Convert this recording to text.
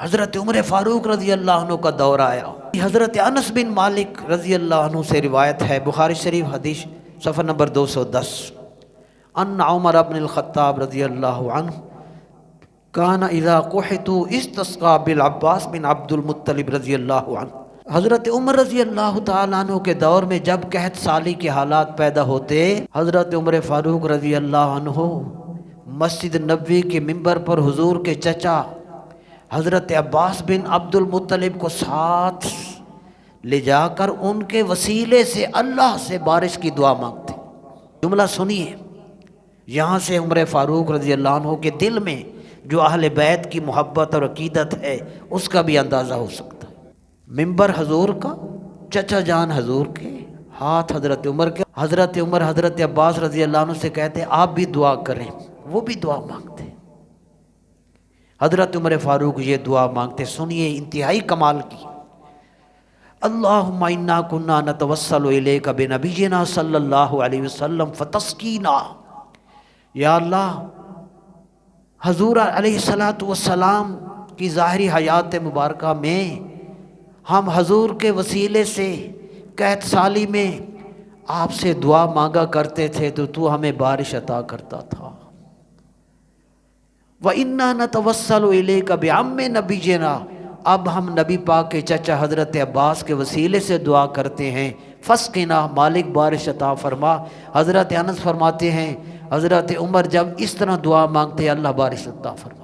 حضرت عمر فاروق رضی اللہ عنہ کا دور آیا. حضرت انس بن مالک رضی اللہ عنہ سے روایت ہے، بخاری شریف حدیث صفحہ نمبر 210، ان عمر بن الخطاب رضی اللہ عنہ کان اذا قحطوا استسقى بالعباس بن عبد المطلب رضی اللہ عنہ. حضرت عمر رضی اللہ تعالیٰ عنہ کے دور میں جب قحط سالی کے حالات پیدا ہوتے، حضرت عمر فاروق رضی اللہ عنہ مسجد نبوی کے ممبر پر حضور کے چچا حضرت عباس بن عبد المطلب کو ساتھ لے جا کر ان کے وسیلے سے اللہ سے بارش کی دعا مانگتے. جملہ سنیے، یہاں سے عمر فاروق رضی اللہ عنہ کے دل میں جو اہل بیت کی محبت اور عقیدت ہے اس کا بھی اندازہ ہو سکتا ہے. ممبر حضور کا، چچا جان حضور کے، ہاتھ حضرت عمر کے. حضرت عمر حضرت عباس رضی اللہ عنہ سے کہتے آپ بھی دعا کریں، وہ بھی دعا مانگتے. حضرت عمر فاروق یہ دعا مانگتے، سنیے انتہائی کمال کی. اللہم انا کنا نتوسل الیک بنبینا صلی اللہ علیہ وسلم فتسقینا. یا اللہ، حضور علیہ السلام کی ظاہری حیات مبارکہ میں ہم حضور کے وسیلے سے قحط سالی میں آپ سے دعا مانگا کرتے تھے تو ہمیں بارش عطا کرتا تھا. وَإِنَّا نَتَوَسَّلُ إِلَيْكَ بِعَمِّ نَبِيِّنَا، اب ہم نبی پاک کے چچا حضرت عباس کے وسیلے سے دعا کرتے ہیں، فَاسْقِنَا، مالک بارش عطا فرما. حضرت انس فرماتے ہیں حضرت عمر جب اس طرح دعا مانگتے اللہ بارش عطا فرما.